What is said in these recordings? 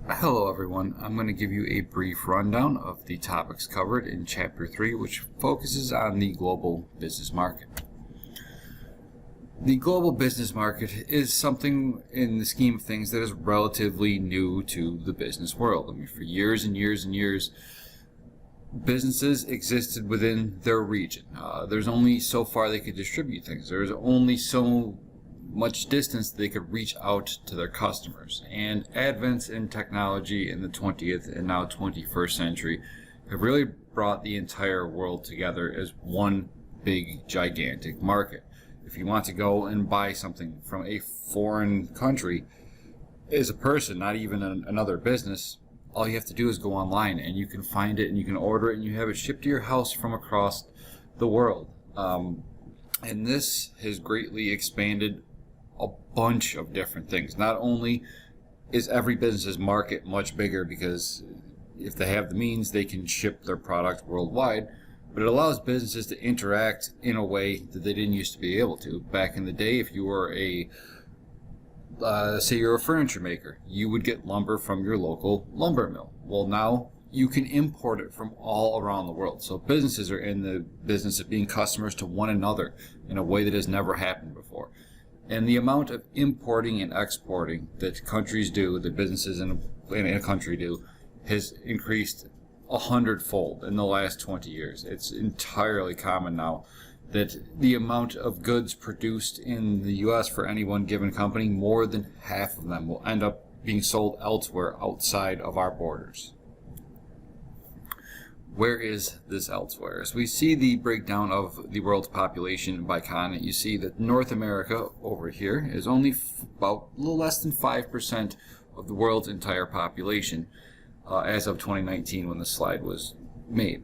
Hello everyone, I'm going to give you a brief rundown of the topics covered in Chapter 3, which focuses on the global business market. The global business market is something in the scheme of things that is relatively new to the business world. I mean, for years and years and years, businesses existed within their region. There's only so far they could distribute things. There's only so much distance they could reach out to their customers. And advents in technology in the 20th and now 21st century have really brought the entire world together as one big, gigantic market. If you want to go and buy something from a foreign country as a person, not even another business, all you have to do is go online and you can find it and you can order it and you have it shipped to your house from across the world. And this has greatly expanded a bunch of different things. Not only is every business's market much bigger because if they have the means, they can ship their product worldwide, but it allows businesses to interact in a way that they didn't used to be able to. Back in the day, if you were say you're a furniture maker, you would get lumber from your local lumber mill. Well, now you can import it from all around the world. So businesses are in the business of being customers to one another in a way that has never happened before. And the amount of importing and exporting that countries do, that businesses in a country do, has increased 100-fold in the last 20 years. It's entirely common now that the amount of goods produced in the U.S. for any one given company, more than half of them will end up being sold elsewhere outside of our borders. Where is this elsewhere? As we see the breakdown of the world's population by continent, you see that North America over here is only about a little less than 5% of the world's entire population as of 2019 when the slide was made.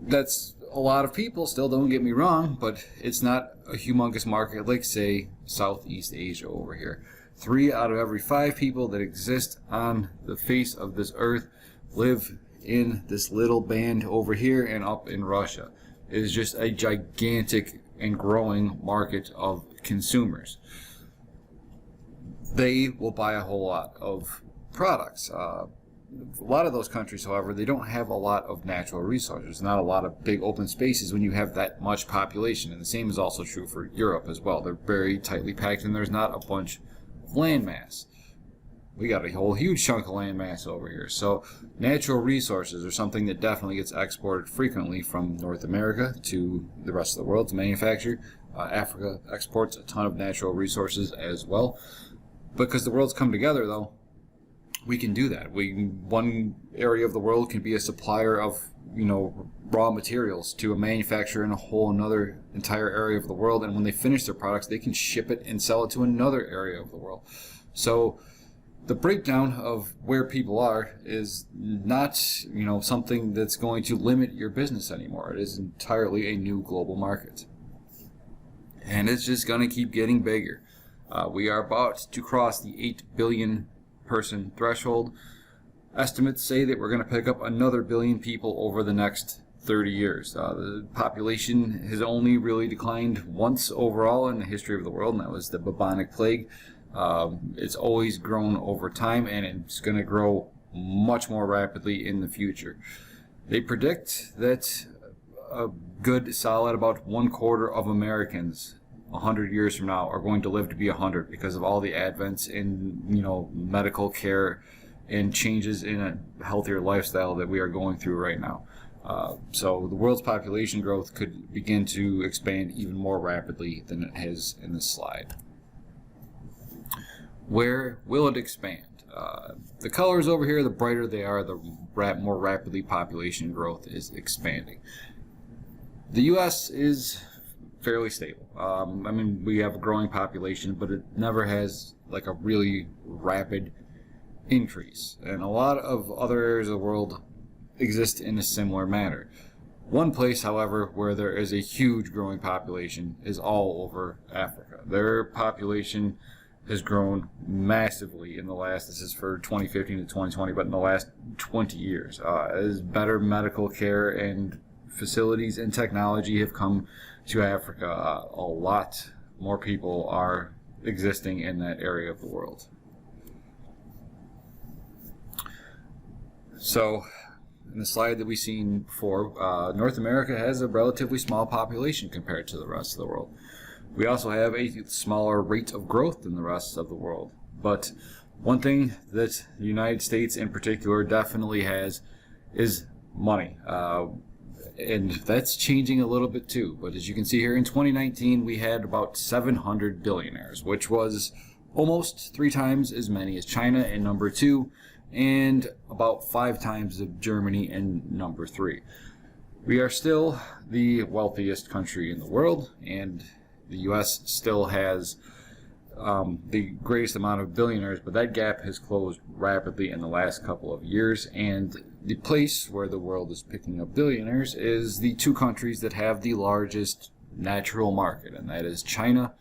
That's a lot of people still, don't get me wrong, but it's not a humongous market like, say, Southeast Asia over here. 3 out of every 5 people that exist on the face of this earth live in this little band over here and up in Russia. It is just a gigantic and growing market of consumers. They will buy a whole lot of products. A lot of those countries, however, they don't have a lot of natural resources, not a lot of big open spaces when you have that much population. And the same is also true for Europe as well. They're very tightly packed and there's not a bunch of land mass. We got a whole huge chunk of land mass over here. So natural resources are something that definitely gets exported frequently from North America to the rest of the world to manufacture. Africa exports a ton of natural resources as well. Because the world's come together, though, we can do that. One area of the world can be a supplier of, raw materials to a manufacturer in a whole another entire area of the world. And when they finish their products, they can ship it and sell it to another area of the world. So the breakdown of where people are is not, something that's going to limit your business anymore. It is entirely a new global market. And it's just going to keep getting bigger. We are about to cross the 8 billion person threshold. Estimates say that we're going to pick up another billion people over the next 30 years. The population has only really declined once overall in the history of the world, and that was the bubonic plague. It's always grown over time, and it's going to grow much more rapidly in the future. They predict that a good solid about 1/4 of Americans 100 years from now are going to live to be 100 because of all the advents in medical care and changes in a healthier lifestyle that we are going through right now. So the world's population growth could begin to expand even more rapidly than it has in this slide. Where will it expand? The colors over here, the brighter they are, the more rapidly population growth is expanding. The U.S. is fairly stable. We have a growing population, but it never has like a really rapid increase. And a lot of other areas of the world exist in a similar manner. One place, however, where there is a huge growing population is all over Africa. Their population has grown massively in the last, this is for 2015 to 2020, but in the last 20 years. As better medical care and facilities and technology have come to Africa, a lot more people are existing in that area of the world. So, in the slide that we've seen before, North America has a relatively small population compared to the rest of the world. We also have a smaller rate of growth than the rest of the world. But one thing that the United States in particular definitely has is money. And that's changing a little bit too. But as you can see here, in 2019, we had about 700 billionaires, which was almost 3 times as many as China in number 2, and about 5 times of Germany in number 3. We are still the wealthiest country in the world, and the U.S. still has the greatest amount of billionaires, but that gap has closed rapidly in the last couple of years. And the place where the world is picking up billionaires is the 2 countries that have the largest natural market, and that is China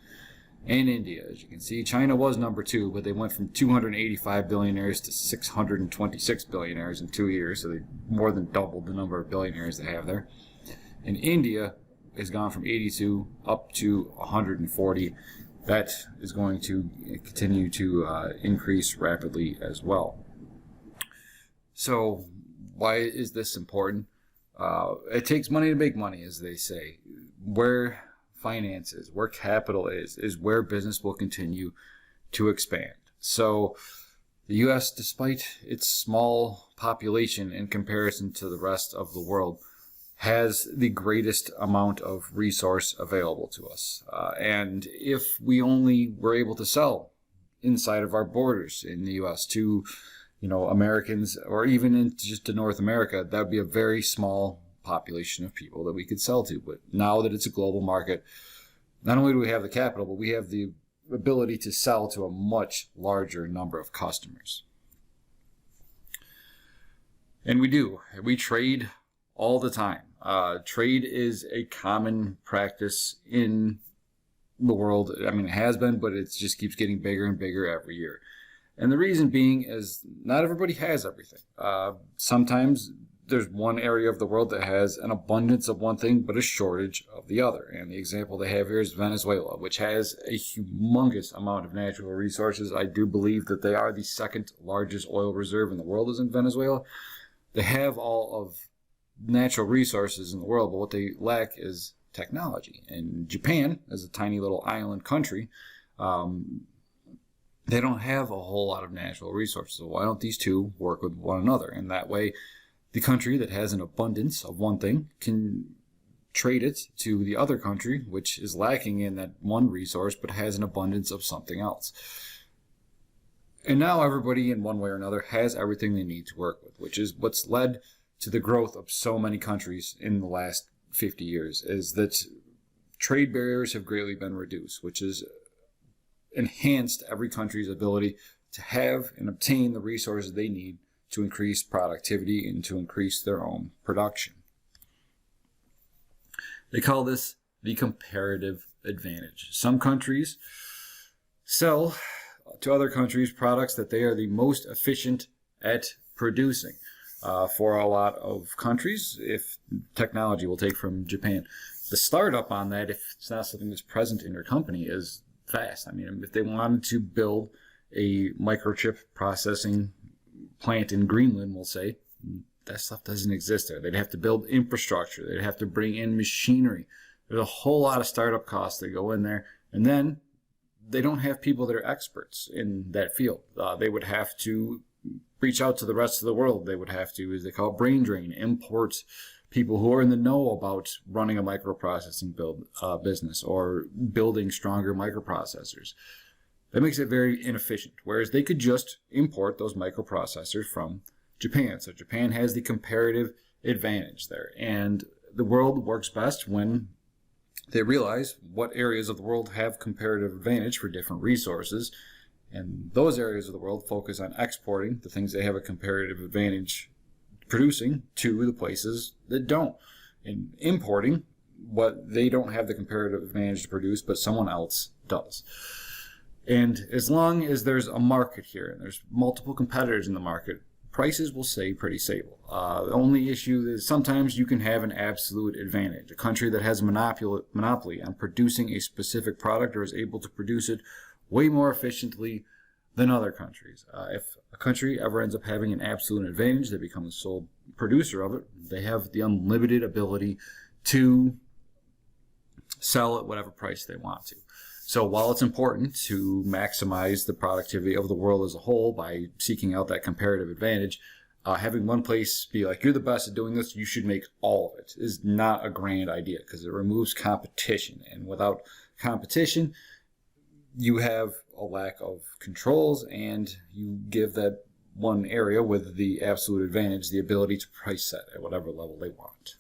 and India. As you can see, China was number 2, but they went from 285 billionaires to 626 billionaires in 2 years, so they more than doubled the number of billionaires they have there. And India has gone from 82 up to 140. That is going to continue to increase rapidly as well. So why is this important? It takes money to make money, as they say. Where finance is, where capital is where business will continue to expand. So the U.S., despite its small population in comparison to the rest of the world, has the greatest amount of resource available to us. And if we only were able to sell inside of our borders in the U.S. to, Americans, or even just to North America, that would be a very small population of people that we could sell to. But now that it's a global market, not only do we have the capital, but we have the ability to sell to a much larger number of customers. And we do. We trade all the time. Trade is a common practice in the world. I mean, it has been, but it just keeps getting bigger and bigger every year. And the reason being is not everybody has everything. Sometimes there's one area of the world that has an abundance of one thing, but a shortage of the other. And the example they have here is Venezuela, which has a humongous amount of natural resources. I do believe that they are the 2nd largest oil reserve in the world is in Venezuela. They have all of natural resources in the world, but what they lack is technology. And Japan, as a tiny little island country, they don't have a whole lot of natural resources. So why don't these two work with one another? And that way, the country that has an abundance of one thing can trade it to the other country, which is lacking in that one resource, but has an abundance of something else. And now everybody, in one way or another, has everything they need to work with, which is what's led to the growth of so many countries in the last 50 years, is that trade barriers have greatly been reduced, which has enhanced every country's ability to have and obtain the resources they need to increase productivity and to increase their own production. They call this the comparative advantage. Some countries sell to other countries products that they are the most efficient at producing. For a lot of countries, if technology will take from Japan, the startup on that, if it's not something that's present in your company, is fast. I mean, if they wanted to build a microchip processing plant in Greenland, we'll say, that stuff doesn't exist there. They'd have to build infrastructure. They'd have to bring in machinery. There's a whole lot of startup costs that go in there. And then they don't have people that are experts in that field. They would have to reach out to the rest of the world. They would have to, as they call it, brain drain, import people who are in the know about running a microprocessing business or building stronger microprocessors. That makes it very inefficient, whereas they could just import those microprocessors from Japan. So Japan has the comparative advantage there. And the world works best when they realize what areas of the world have comparative advantage for different resources. And those areas of the world focus on exporting the things they have a comparative advantage producing to the places that don't, and importing what they don't have the comparative advantage to produce, but someone else does. And as long as there's a market here and there's multiple competitors in the market, prices will stay pretty stable. The only issue is sometimes you can have an absolute advantage. A country that has a monopoly on producing a specific product or is able to produce it way more efficiently than other countries. If a country ever ends up having an absolute advantage, they become the sole producer of it, they have the unlimited ability to sell at whatever price they want to. So while it's important to maximize the productivity of the world as a whole by seeking out that comparative advantage, having one place be like, you're the best at doing this, you should make all of it, is not a grand idea, because it removes competition. And without competition, you have a lack of controls, and you give that one area with the absolute advantage the ability to price set at whatever level they want.